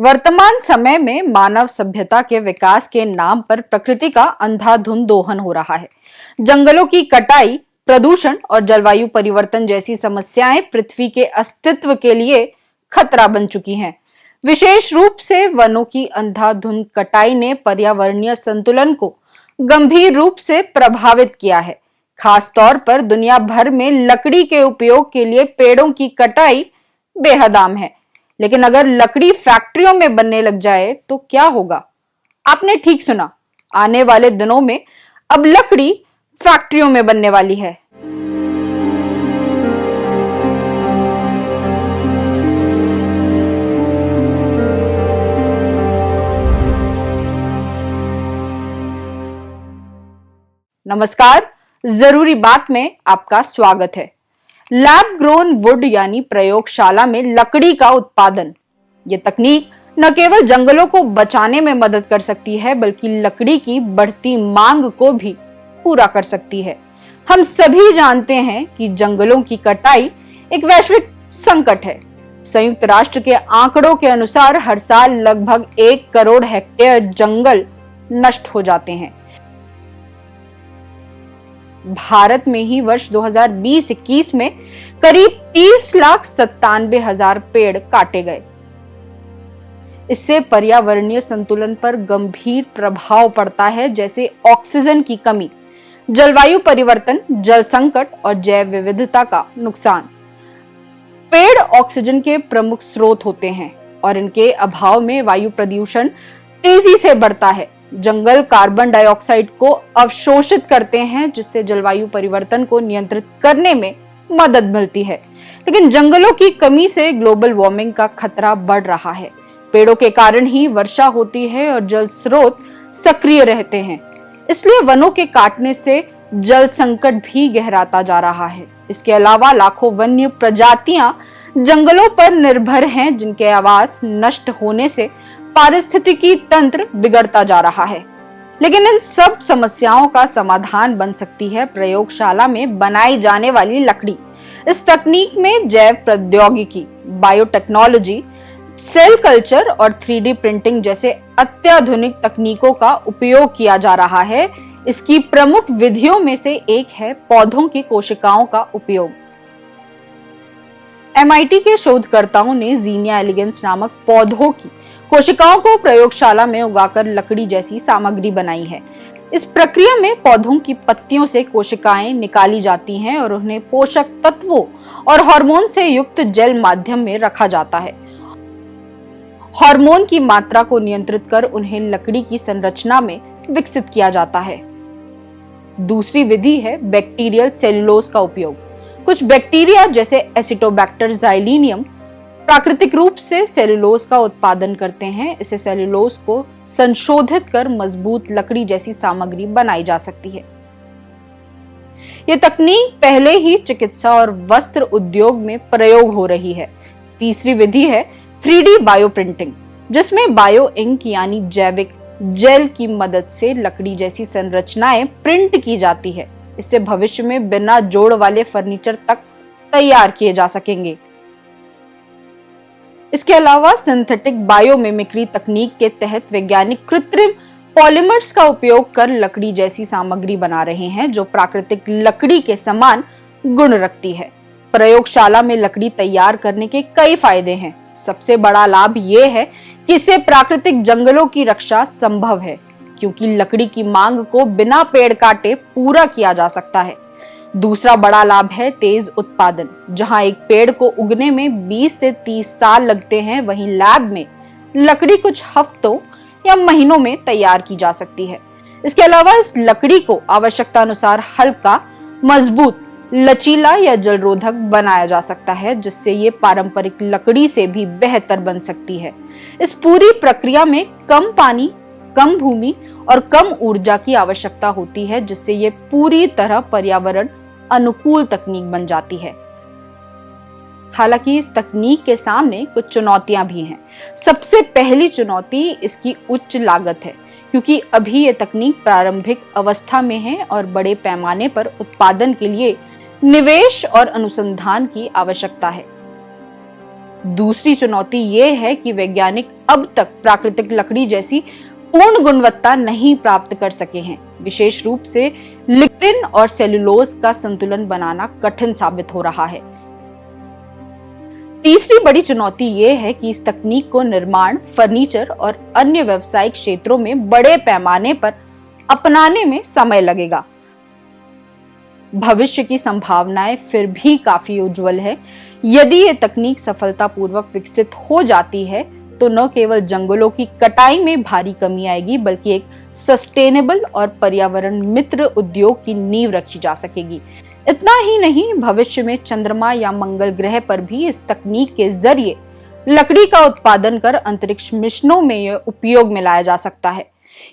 वर्तमान समय में मानव सभ्यता के विकास के नाम पर प्रकृति का अंधाधुंध दोहन हो रहा है। जंगलों की कटाई, प्रदूषण और जलवायु परिवर्तन जैसी समस्याएं पृथ्वी के अस्तित्व के लिए खतरा बन चुकी हैं। विशेष रूप से वनों की अंधाधुंध कटाई ने पर्यावरणीय संतुलन को गंभीर रूप से प्रभावित किया है। खास तौर पर दुनिया भर में लकड़ी के उपयोग के लिए पेड़ों की कटाई बेहद आम है। लेकिन अगर लकड़ी फैक्ट्रियों में बनने लग जाए तो क्या होगा? आपने ठीक सुना, आने वाले दिनों में अब लकड़ी फैक्ट्रियों में बनने वाली है। नमस्कार, जरूरी बात में आपका स्वागत है। लैब ग्रोन वुड यानी प्रयोगशाला में लकड़ी का उत्पादन, ये तकनीक न केवल जंगलों को बचाने में मदद कर सकती है बल्कि लकड़ी की बढ़ती मांग को भी पूरा कर सकती है। हम सभी जानते हैं कि जंगलों की कटाई एक वैश्विक संकट है। संयुक्त राष्ट्र के आंकड़ों के अनुसार हर साल लगभग 1 करोड़ हेक्टेयर जंगल नष्ट हो जाते हैं। भारत में ही वर्ष 2020-21 में करीब 30,97,000 पेड़ काटे गए। इससे पर्यावरणीय संतुलन पर गंभीर प्रभाव पड़ता है, जैसे ऑक्सीजन की कमी, जलवायु परिवर्तन, जल संकट और जैव विविधता का नुकसान। पेड़ ऑक्सीजन के प्रमुख स्रोत होते हैं और इनके अभाव में वायु प्रदूषण तेजी से बढ़ता है। जंगल कार्बन डाइऑक्साइड को अवशोषित करते हैं, जिससे जलवायु परिवर्तन को नियंत्रित करने में मदद मिलती है। लेकिन जंगलों की कमी से ग्लोबल वार्मिंग का खतरा बढ़ रहा है। पेड़ों के कारण ही वर्षा होती है और जल स्रोत सक्रिय रहते हैं। इसलिए वनों के काटने से जल संकट भी गहराता जा रहा है। इसके अलावा लाखों वन्य प्रजातियां जंगलों पर निर्भर हैं, जिनके आवास नष्ट होने से पारिस्थितिकी तंत्र बिगड़ता जा रहा है। लेकिन इन सब समस्याओं का समाधान बन सकती है प्रयोगशाला में बनाई जाने वाली लकड़ी। इस तकनीक में जैव प्रौद्योगिकी, बायोटेक्नोलॉजी, सेल कल्चर और 3D प्रिंटिंग जैसे अत्याधुनिक तकनीकों का उपयोग किया जा रहा है। इसकी प्रमुख विधियों में से एक है पौधों की कोशिकाओं का उपयोग। MIT के शोधकर्ताओं ने ज़ीनिया एलिगेंस नामक पौधों की कोशिकाओं को प्रयोगशाला में उगाकर लकड़ी जैसी सामग्री बनाई है। इस प्रक्रिया में पौधों की पत्तियों से कोशिकाएं निकाली जाती हैं और उन्हें पोषक तत्वों और हार्मोन से युक्त जेल माध्यम में रखा जाता है। हार्मोन की मात्रा को नियंत्रित कर उन्हें लकड़ी की संरचना में विकसित किया जाता है। दूसरी विधि है बैक्टीरियल सेलुलोज का उपयोग। कुछ बैक्टीरिया जैसे एसिटोबैक्टर ज़ाइलिनियम प्राकृतिक रूप से सेलुलोज का उत्पादन करते हैं। इसे सेलुलोज को संशोधित कर मजबूत लकड़ी जैसी सामग्री बनाई जा सकती है। यह तकनीक पहले ही चिकित्सा और वस्त्र उद्योग में प्रयोग हो रही है। तीसरी विधि है 3D बायो प्रिंटिंग, जिसमें बायो इंक यानी जैविक जेल की मदद से लकड़ी जैसी संरचनाएं प्रिंट की जाती है। इससे भविष्य में बिना जोड़ वाले फर्नीचर तक तैयार किए जा सकेंगे। इसके अलावा सिंथेटिक बायोमिमिक्री तकनीक के तहत वैज्ञानिक कृत्रिम पॉलीमर्स का उपयोग कर लकड़ी जैसी सामग्री बना रहे हैं, जो प्राकृतिक लकड़ी के समान गुण रखती है। प्रयोगशाला में लकड़ी तैयार करने के कई फायदे हैं। सबसे बड़ा लाभ यह है कि इससे प्राकृतिक जंगलों की रक्षा संभव है, क्योंकि लकड़ी की मांग को बिना पेड़ काटे पूरा किया जा सकता है। दूसरा बड़ा लाभ है तेज उत्पादन। जहां एक पेड़ को उगने में 20 से 30 साल लगते हैं, वहीं लैब में लकड़ी कुछ हफ्तों या महीनों में तैयार की जा सकती है। इसके अलावा इस लकड़ी को आवश्यकता अनुसार हल्का, मजबूत, लचीला या जलरोधक बनाया जा सकता है, जिससे ये पारंपरिक लकड़ी से भी बेहतर बन सकती है। इस पूरी प्रक्रिया में कम पानी, कम भूमि और कम ऊर्जा की आवश्यकता होती है, जिससे ये पूरी तरह पर्यावरण अनुकूल तकनीक बन जाती है। हालांकि इस तकनीक के सामने कुछ चुनौतियां भी हैं। सबसे पहली चुनौती इसकी उच्च लागत है, क्योंकि अभी ये तकनीक प्रारंभिक अवस्था में है और बड़े पैमाने पर उत्पादन के लिए निवेश और अनुसंधान की आवश्यकता है। दूसरी चुनौती ये है कि वैज्ञानिक अब तक प्राकृतिक लकड़ी जैसी पूर्ण गुणवत्ता नहीं प्राप्त कर सके हैं। विशेष रूप से लिग्निन और सेल्यूलोज का संतुलन बनाना कठिन साबित हो रहा है। तीसरी बड़ी चुनौती यह है कि इस तकनीक को निर्माण, फर्नीचर और अन्य व्यावसायिक क्षेत्रों में बड़े पैमाने पर अपनाने में समय लगेगा। भविष्य की संभावनाएं फिर भी काफी उज्जवल है। यदि ये तकनीक सफलतापूर्वक विकसित हो जाती है तो न केवल जंगलों की कटाई में भारी कमी आएगी, बल्कि एक सस्टेनेबल और पर्यावरण मित्र उद्योग की नींव रखी जा सकेगी। इतना ही नहीं, भविष्य में चंद्रमा या मंगल ग्रह पर भी इस तकनीक के जरिए लकड़ी का उत्पादन कर अंतरिक्ष मिशनों में यह उपयोग में लाया जा सकता है।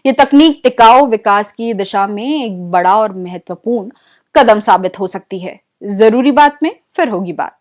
ये तकनीक टिकाऊ विकास की दिशा में एक बड़ा और महत्वपूर्ण कदम साबित हो सकती है। जरूरी बात में फिर होगी बात।